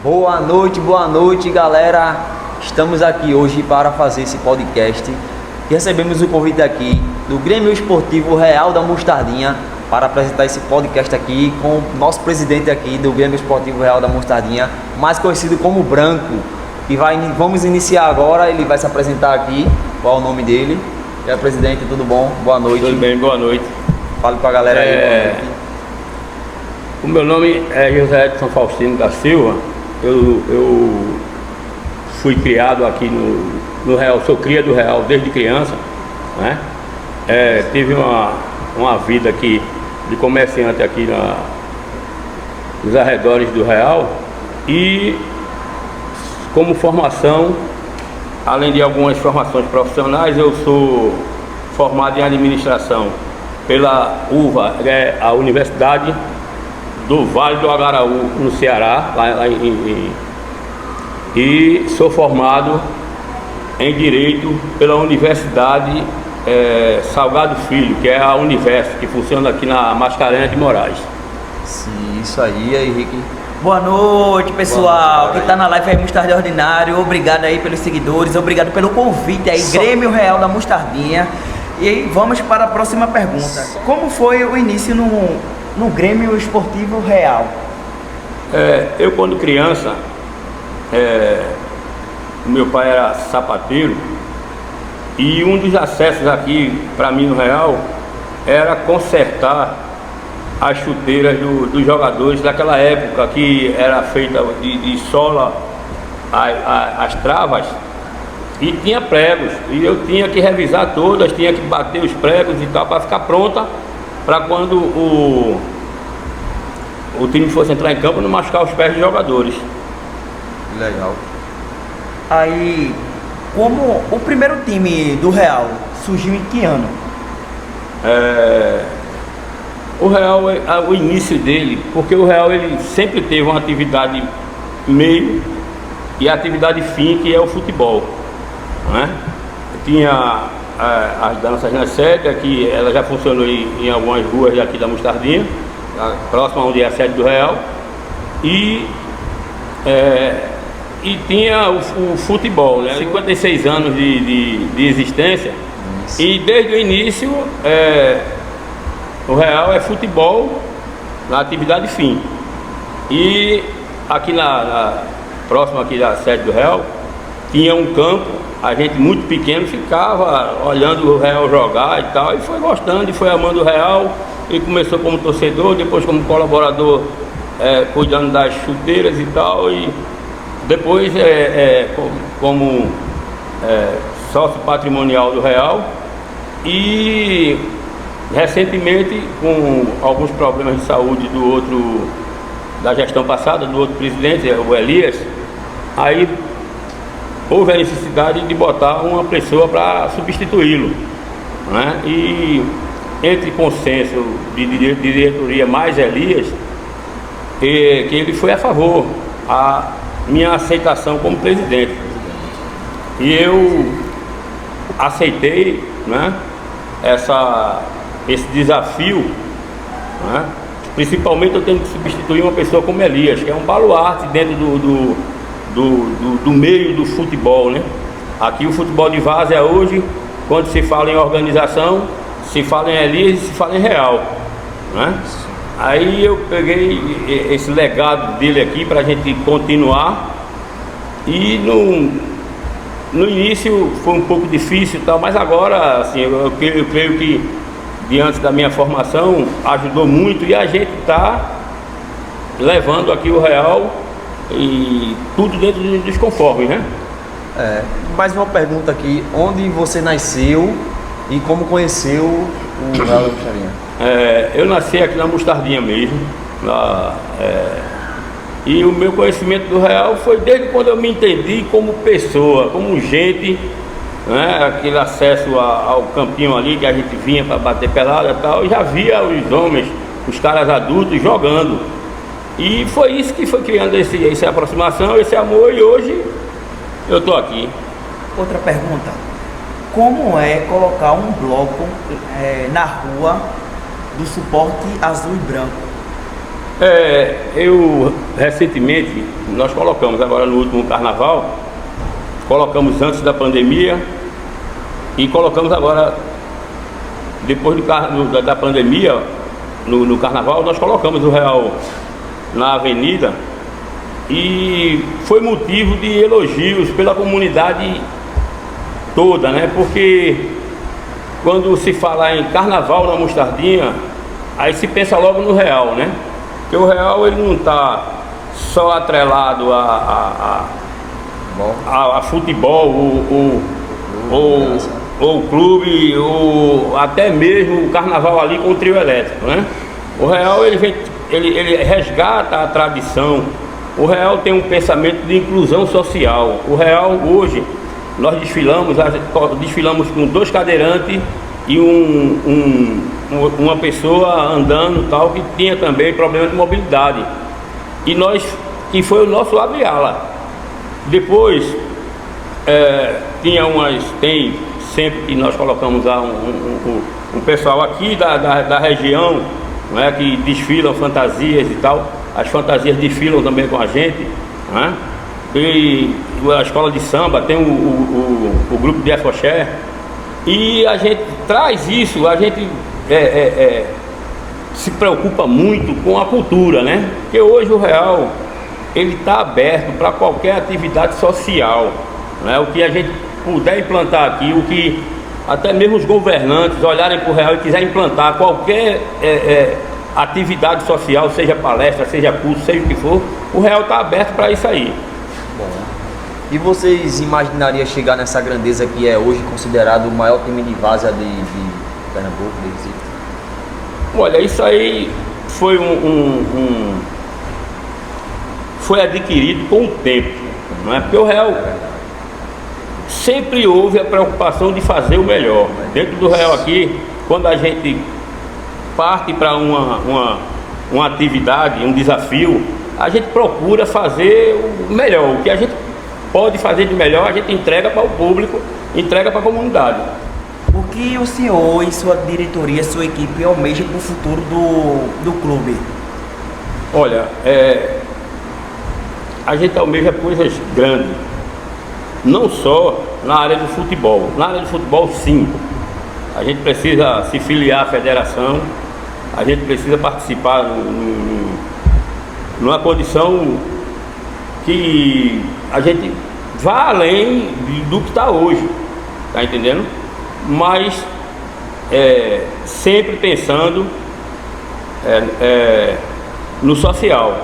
Boa noite, galera. Estamos aqui hoje para fazer esse podcast e recebemos o convite aqui do Grêmio Esportivo Real da Mostardinha para apresentar esse podcast aqui com o nosso presidente aqui do Grêmio Esportivo Real da Mostardinha, mais conhecido como Branco. E vamos iniciar agora, ele vai se apresentar aqui. Qual é o nome dele? E aí, presidente, tudo bom? Boa noite. Tudo bem, boa noite. Fale para a galera aí. O meu nome é José Edson Faustino da Silva. Eu fui criado aqui no Real, sou cria do Real desde criança, né? Tive uma vida aqui de comerciante aqui nos arredores do Real e como formação, além de algumas formações profissionais, eu sou formado em administração pela UVA, a Universidade do Vale do Agaraú, no Ceará, e sou formado em Direito pela Universidade Salgado Filho, que é a Universo, que funciona aqui na Mascarenhas de Moraes. Sim, isso aí, Henrique. Boa noite, pessoal, que está na live aí, Mostardinha Ordinário. Obrigado aí pelos seguidores, obrigado pelo convite aí, Grêmio Real da Mostardinha. E aí, vamos para a próxima pergunta. Como foi o início no Grêmio Esportivo Real? Eu, quando criança, meu pai era sapateiro e um dos acessos aqui para mim no Real era consertar as chuteiras dos jogadores daquela época, que era feita de sola as travas e tinha pregos, e eu tinha que revisar todas, tinha que bater os pregos e tal para ficar pronta para quando o time fosse entrar em campo não machucar os pés dos jogadores. Legal. Aí, como o primeiro time do Real surgiu em que ano? O Real, o início dele, porque o Real ele sempre teve uma atividade meio e a atividade fim, que é o futebol, né? Tinha as danças na sede, que ela já funcionou em algumas ruas aqui da Mostardinha, próxima onde é a sede do Real, e tinha o futebol, né? 56 anos de existência. Isso. E desde o início o Real é futebol na atividade fim. E aqui próximo aqui da sede do Real tinha um campo, a gente muito pequeno ficava olhando o Real jogar e tal, e foi gostando e foi amando o Real. Ele começou como torcedor, depois como colaborador, cuidando das chuteiras e tal, e depois como sócio patrimonial do Real. E recentemente, com alguns problemas de saúde da gestão passada, do outro presidente, o Elias, aí houve a necessidade de botar uma pessoa para substituí-lo, né? E entre consenso de diretoria mais Elias, que ele foi a favor a minha aceitação como presidente. E eu aceitei, né, esse desafio, né? Principalmente eu tenho que substituir uma pessoa como Elias, que é um baluarte dentro do meio do futebol, né? Aqui o futebol de várzea hoje, quando se fala em organização, se fala em Elias e se fala em Real, né? Aí eu peguei esse legado dele aqui para a gente continuar, e no início foi um pouco difícil e tal, mas agora assim, eu creio que diante da minha formação ajudou muito, e a gente está levando aqui o Real e tudo dentro dos conformes, né? Mais uma pergunta aqui: onde você nasceu e como conheceu o Real da Mostardinha? Eu nasci aqui na Mostardinha mesmo, e o meu conhecimento do Real foi desde quando eu me entendi como pessoa, como gente, né? Aquele acesso ao campinho ali que a gente vinha para bater pelada e tal, eu já via os homens, os caras adultos jogando, e foi isso que foi criando essa aproximação, esse amor, e hoje eu estou aqui. Outra pergunta: como é colocar um bloco na rua do suporte azul e branco? Eu recentemente, nós colocamos agora no último carnaval, colocamos antes da pandemia e colocamos agora, depois da pandemia, no carnaval, nós colocamos o Real na avenida e foi motivo de elogios pela comunidade toda, né? Porque quando se fala em carnaval na Mostardinha, aí se pensa logo no Real, né? Porque o Real ele não está só atrelado a futebol ou clube, ou até mesmo o carnaval ali com o trio elétrico, né? O Real ele resgata a tradição. O Real tem um pensamento de inclusão social. O Real hoje nós desfilamos com 2 cadeirantes e uma pessoa andando tal que tinha também problema de mobilidade. E foi o nosso abre-ala. Depois tem sempre que nós colocamos um pessoal aqui da região, né, que desfilam fantasias e tal. As fantasias desfilam também com a gente, né? E a escola de samba tem o grupo de afoxé. E a gente traz isso, a gente se preocupa muito com a cultura, né? Porque hoje o Real ele está aberto para qualquer atividade social, né? O que a gente puder implantar aqui, o que até mesmo os governantes olharem para o Real e quiserem implantar qualquer atividade social, seja palestra, seja curso, seja o que for, o Real está aberto para isso aí. Bom, e vocês imaginariam chegar nessa grandeza que é hoje considerado o maior time de várzea de Pernambuco, de Recife? Olha, isso aí foi foi adquirido com o tempo, não é? Porque o Real sempre houve a preocupação de fazer o melhor. Dentro do Real aqui, quando a gente parte para uma atividade, um desafio, a gente procura fazer o melhor. O que a gente pode fazer de melhor, a gente entrega para o público, entrega para a comunidade. O que o senhor e sua diretoria, sua equipe almeja para o futuro do clube? Olha, a gente almeja coisas grandes, não só na área do futebol. Na área do futebol, sim. A gente precisa se filiar à federação, a gente precisa participar numa condição que a gente vá além do que está hoje, tá entendendo? Mas sempre pensando no social,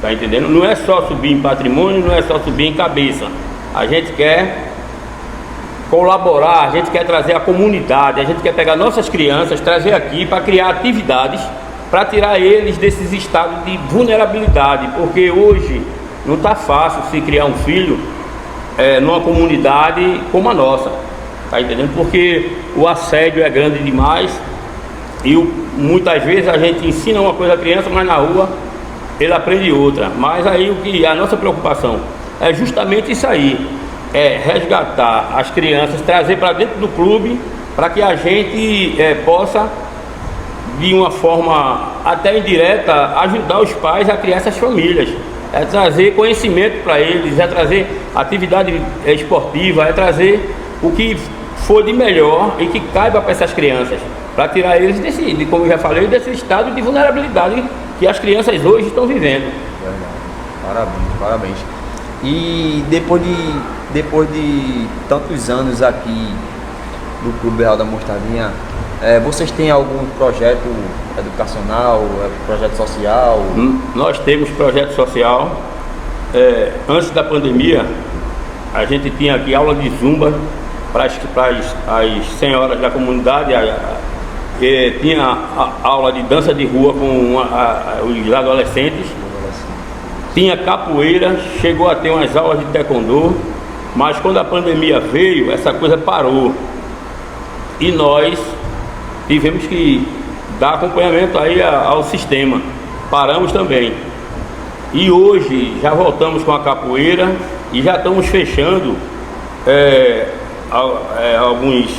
tá entendendo? Não é só subir em patrimônio, não é só subir em cabeça. A gente quer colaborar, a gente quer trazer a comunidade, a gente quer pegar nossas crianças, trazer aqui para criar atividades, para tirar eles desses estados de vulnerabilidade, porque hoje não está fácil se criar um filho numa comunidade como a nossa, tá entendendo? Porque o assédio é grande demais e muitas vezes a gente ensina uma coisa à criança, mas na rua ele aprende outra. Mas aí a nossa preocupação é justamente isso aí, resgatar as crianças, trazer para dentro do clube, para que a gente possa, de uma forma até indireta, ajudar os pais a criar essas famílias, trazer conhecimento para eles, trazer atividade esportiva, trazer o que for de melhor e que caiba para essas crianças, para tirar eles como eu já falei, desse estado de vulnerabilidade que as crianças hoje estão vivendo. Verdade. Parabéns. E depois de tantos anos aqui do Clube Real da Mostardinha, vocês têm algum projeto educacional, projeto social? Nós temos projeto social. Antes da pandemia, a gente tinha aqui aula de zumba para as senhoras da comunidade, tinha a aula de dança de rua com os adolescentes, tinha capoeira, chegou a ter umas aulas de taekwondo, mas quando a pandemia veio, essa coisa parou e nós tivemos que dar acompanhamento aí ao sistema, paramos também. E hoje já voltamos com a capoeira e já estamos fechando alguns,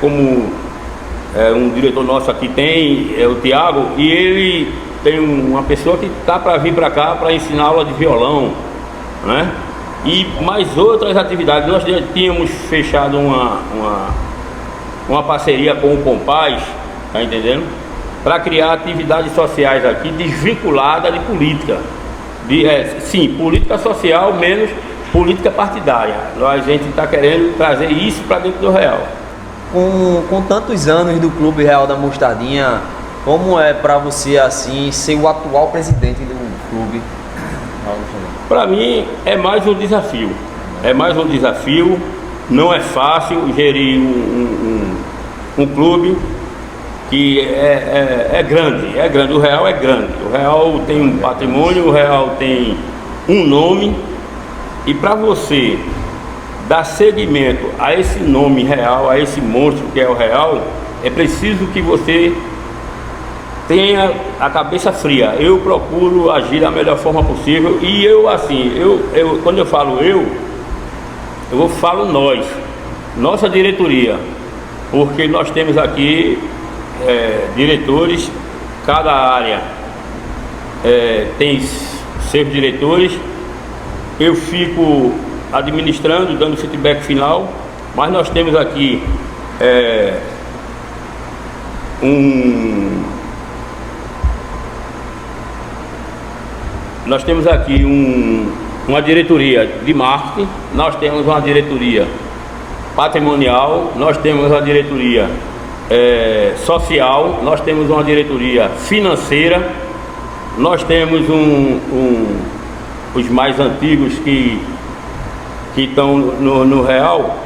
como um diretor nosso aqui tem, o Tiago, e ele tem uma pessoa que está para vir para cá para ensinar aula de violão, né? E mais outras atividades. Nós já tínhamos fechado uma parceria com o Compaz, tá entendendo? Para criar atividades sociais aqui desvinculadas de política. Sim, política social menos política partidária. A gente está querendo trazer isso para dentro do Real. Com tantos anos do Clube Real da Mostardinha, como é para você assim ser o atual presidente do clube? Para mim é mais um desafio. Não é fácil gerir um clube que é grande. O Real é grande. O Real tem um patrimônio, o Real tem um nome. E para você dar seguimento a esse nome real, a esse monstro que é o Real, é preciso que você tenha a cabeça fria. Eu procuro agir da melhor forma possível. E quando eu falo eu falo nós, nossa diretoria, porque nós temos aqui diretores, cada área tem seus diretores. Eu fico administrando, dando feedback final, mas nós temos aqui uma diretoria de marketing, nós temos uma diretoria patrimonial, nós temos uma diretoria social, nós temos uma diretoria financeira, nós temos os mais antigos que estão no Real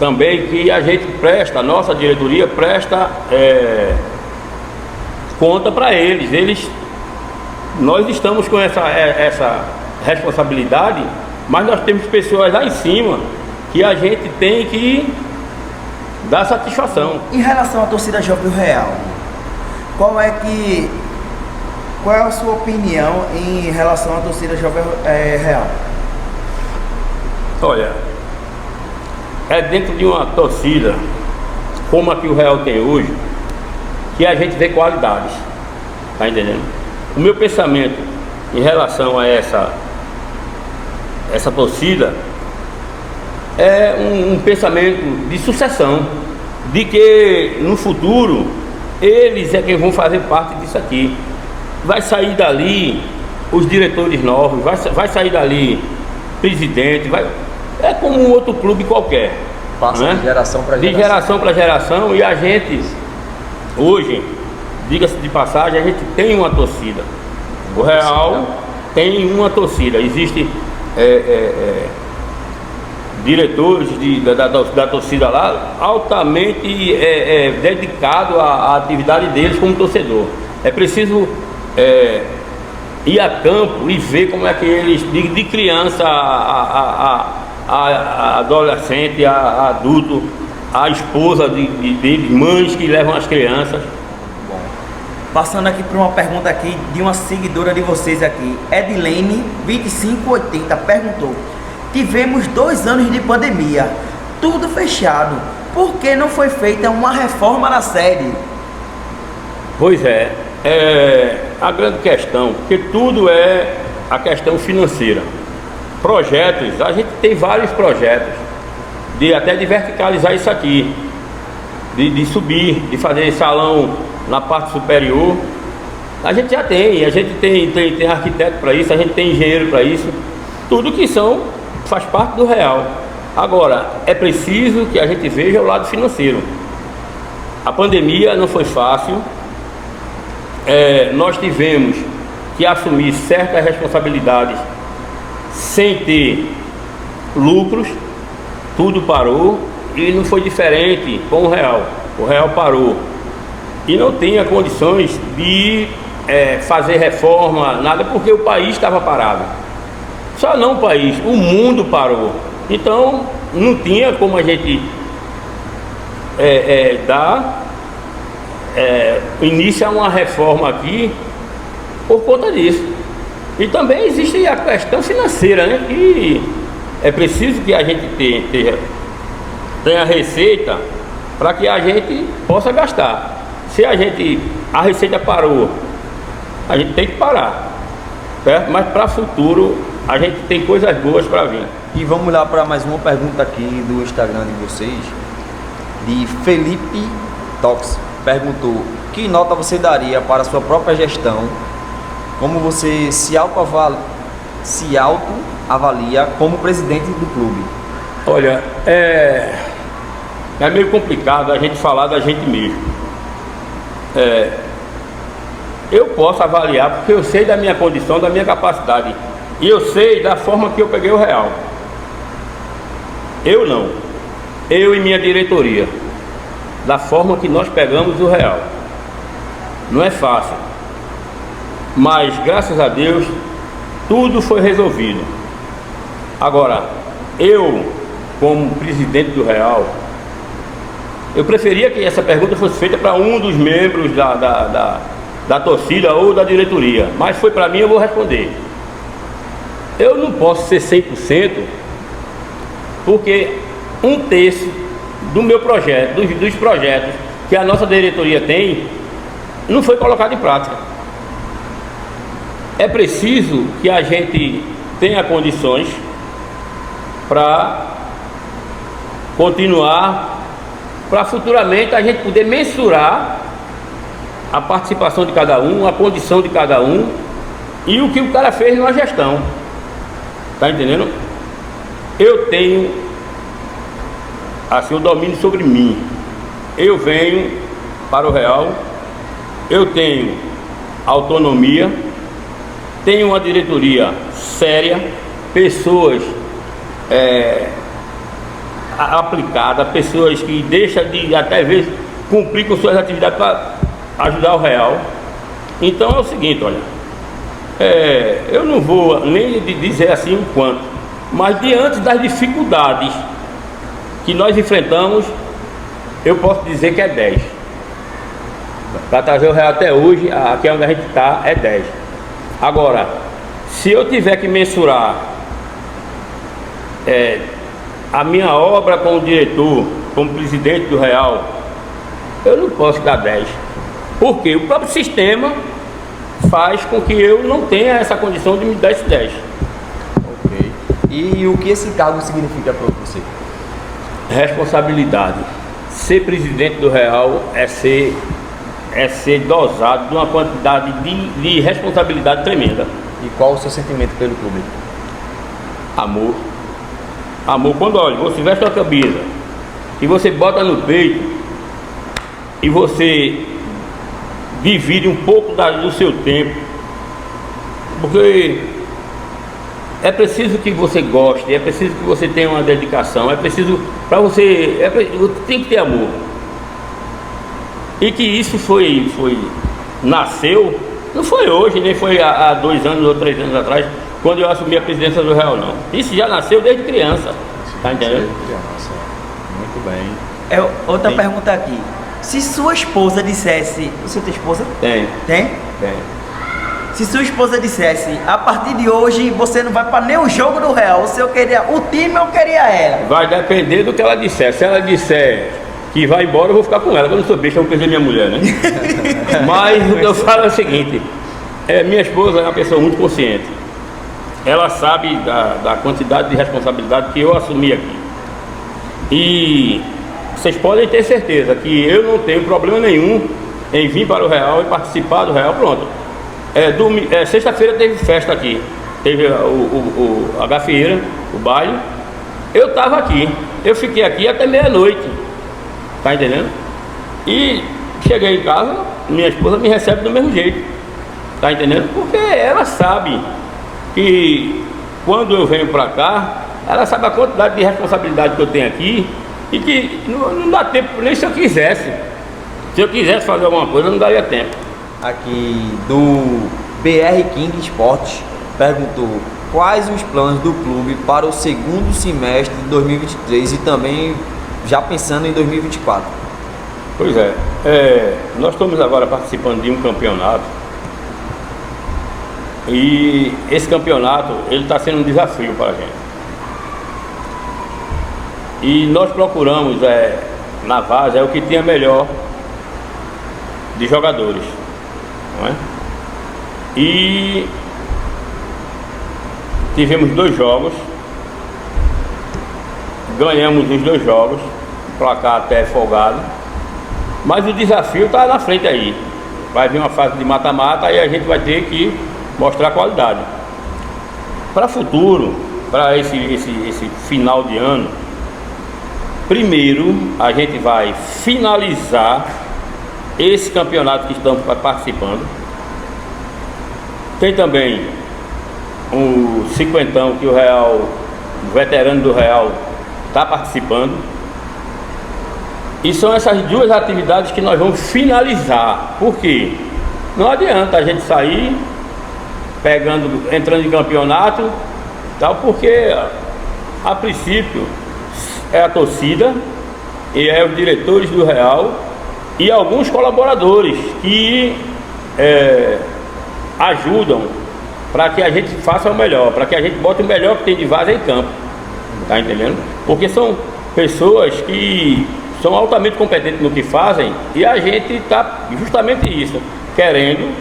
também, que a gente presta, a nossa diretoria presta conta para eles. Nós estamos com essa responsabilidade, mas nós temos pessoas lá em cima que a gente tem que dar satisfação. Em relação à torcida jovem do Real, qual é a sua opinião em relação à torcida jovem Real? Olha, dentro de uma torcida como a que o Real tem hoje, que a gente vê qualidades, tá entendendo? O meu pensamento em relação a essa torcida é um pensamento de sucessão, de que no futuro eles é quem vão fazer parte disso aqui. Vai sair dali os diretores novos, vai sair dali presidente, é como um outro clube qualquer. Passa, né? De geração para geração. De geração para geração. E a gente, hoje, diga-se de passagem, a gente tem uma torcida. O Real tem uma torcida. Existem diretores da torcida lá altamente dedicados à atividade deles como torcedor. É preciso ir a campo e ver como é que eles, de criança a adolescente, a adulto, a esposa de mães que levam as crianças. Bom, passando aqui para uma pergunta aqui de uma seguidora de vocês aqui, Edilene 2580 perguntou: tivemos 2 anos de pandemia, tudo fechado, por que não foi feita uma reforma na sede? Pois é a grande questão, porque tudo é a questão financeira. Projetos, a gente tem vários projetos até de verticalizar isso aqui, de subir, de fazer salão na parte superior. A gente já tem, tem arquiteto para isso, a gente tem engenheiro para isso, tudo que faz parte do Real. Agora, é preciso que a gente veja o lado financeiro. A pandemia não foi fácil, nós tivemos que assumir certas responsabilidades sem ter lucros, tudo parou, e não foi diferente com o Real. O Real parou e não tinha condições de fazer reforma, nada, porque o país estava parado. Só não o país, o mundo parou. Então não tinha como a gente dar início a uma reforma aqui por conta disso. E também existe a questão financeira, né? Que é preciso que a gente tenha receita para que a gente possa gastar. Se a receita parou a gente tem que parar, certo? Mas para o futuro a gente tem coisas boas para vir. E vamos lá para mais uma pergunta aqui do Instagram de vocês, de Felipe Tox. Perguntou: que nota você daria para a sua própria gestão? Como você se autoavalia como presidente do clube? Olha, é meio complicado a gente falar da gente mesmo. Eu posso avaliar porque eu sei da minha condição, da minha capacidade. E eu sei da forma que eu peguei o Real. Eu não. Eu e minha diretoria. Da forma que nós pegamos o Real. Não é fácil. Mas, graças a Deus, tudo foi resolvido. Agora, eu, como presidente do Real, eu preferia que essa pergunta fosse feita para um dos membros da torcida ou da diretoria. Mas foi para mim, eu vou responder. Eu não posso ser 100%, porque um terço do meu projeto, dos projetos que a nossa diretoria tem, não foi colocado em prática. É preciso que a gente tenha condições para continuar, para futuramente a gente poder mensurar a participação de cada um, a condição de cada um e o que o cara fez na gestão. Tá entendendo? Eu tenho assim o domínio sobre mim. Eu venho para o Real, eu tenho autonomia, tenho uma diretoria séria, pessoas aplicadas, pessoas que deixam de até vezes cumprir com suas atividades para ajudar o Real. Então é o seguinte, olha, eu não vou nem dizer assim o quanto, mas diante das dificuldades que nós enfrentamos, eu posso dizer que é 10. Para trazer o Real até hoje, aqui onde a gente está, é 10. Agora, se eu tiver que mensurar a minha obra como diretor, como presidente do Real, eu não posso dar 10. Porque o próprio sistema faz com que eu não tenha essa condição de me dar esse 10. Ok. E o que esse cargo significa para você? Responsabilidade. Ser presidente do Real é ser dosado de uma quantidade de responsabilidade tremenda. E qual o seu sentimento pelo clube? Amor. Amor. Quando, olha, você veste uma camisa e você bota no peito e você divide um pouco do seu tempo, porque é preciso que você goste, é preciso que você tenha uma dedicação, é preciso para você, tem que ter amor. E que isso nasceu, não foi hoje, nem foi há 2 anos ou 3 anos atrás, quando eu assumi a presidência do Real, não. Isso já nasceu desde criança, tá entendendo? Desde criança. Muito bem. Outra pergunta aqui. Se sua esposa dissesse... Você tem esposa? Tem. Tem? Tem. Se sua esposa dissesse, a partir de hoje você não vai para nenhum jogo do Real, você queria o time ou queria ela? Vai depender do que ela disser. Se ela disser que vai embora, eu vou ficar com ela. Eu não sou bicho, eu vou perder minha mulher, né? Mas o que eu falo é o seguinte: minha esposa é uma pessoa muito consciente. Ela sabe da quantidade de responsabilidade que eu assumi aqui. E vocês podem ter certeza que eu não tenho problema nenhum em vir para o Real e participar do Real. Pronto. Sexta-feira teve festa aqui. Teve a gafieira, o baile. Eu estava aqui. Eu fiquei aqui até meia-noite. Tá entendendo? E cheguei em casa, minha esposa me recebe do mesmo jeito. Tá entendendo? Porque ela sabe que quando eu venho para cá, ela sabe a quantidade de responsabilidade que eu tenho aqui. E que não dá tempo nem se eu quisesse. Se eu quisesse fazer alguma coisa, não daria tempo. Aqui do BR King Esportes perguntou quais os planos do clube para o segundo semestre de 2023 e também já pensando em 2024. Pois nós estamos agora participando de um campeonato e esse campeonato ele está sendo um desafio para a gente. E nós procuramos na Várzea o que tinha melhor de jogadores, não é? E tivemos 2 jogos, ganhamos os 2 jogos, placar até folgado, mas o desafio está na frente aí. Vai vir uma fase de mata-mata e a gente vai ter que mostrar qualidade. Para futuro, para esse final de ano, primeiro a gente vai finalizar esse campeonato que estamos participando. Tem também o cinquentão que o Real, o veterano do Real, está participando. E são essas 2 atividades que nós vamos finalizar. Por quê? Não adianta a gente sair entrando em campeonato, tal, porque a princípio é a torcida e é os diretores do Real e alguns colaboradores que ajudam para que a gente faça o melhor, para que a gente bote o melhor que tem de Várzea em campo. Tá entendendo? Porque são pessoas que são altamente competentes no que fazem e a gente está justamente isso, querendo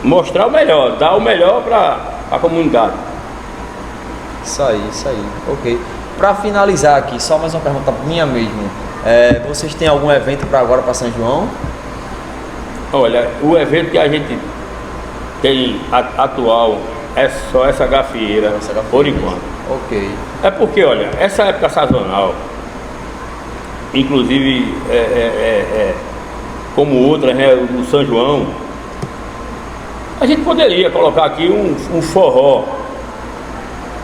mostrar o melhor, dar o melhor para a comunidade. Isso aí, ok. Para finalizar aqui, só mais uma pergunta minha mesmo. Vocês têm algum evento para agora para São João? Olha, o evento que a gente tem atual é só essa gafieira, por enquanto. Ok. É porque, olha, essa época sazonal, inclusive como outras, né, o São João, a gente poderia colocar aqui um forró,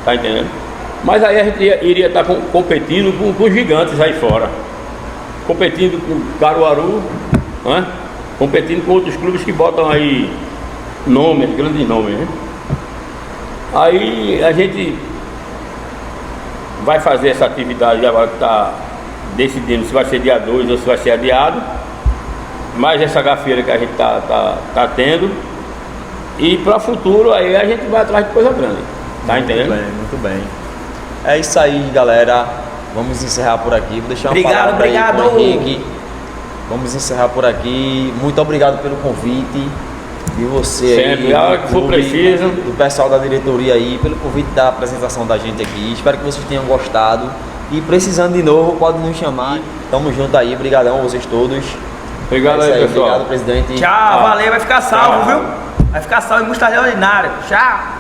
tá entendendo? Mas aí a gente iria estar competindo com os gigantes aí fora, competindo com Caruaru, né? Competindo com outros clubes que botam aí nomes, grandes nomes, né? Aí a gente vai fazer essa atividade agora que está decidindo se vai ser dia 2 ou se vai ser adiado, mais essa gafeira que a gente tá tendo, e para o futuro aí a gente vai atrás de coisa grande, tá entendendo? Muito bem. É isso aí, galera. Vamos encerrar por aqui. Vou deixar uma palavra aí pro Henrique. Vamos encerrar por aqui. Muito obrigado pelo convite de você. Sempre, a hora que for preciso. Do pessoal da diretoria aí, pelo convite da apresentação da gente aqui. Espero que vocês tenham gostado. E precisando de novo, pode nos chamar. Tamo junto aí. Obrigadão a vocês todos. Obrigado aí, pessoal. Obrigado, presidente. Tchau, valeu. Vai ficar salvo, viu? Vai ficar salvo em Mostarda Ordinário. Tchau.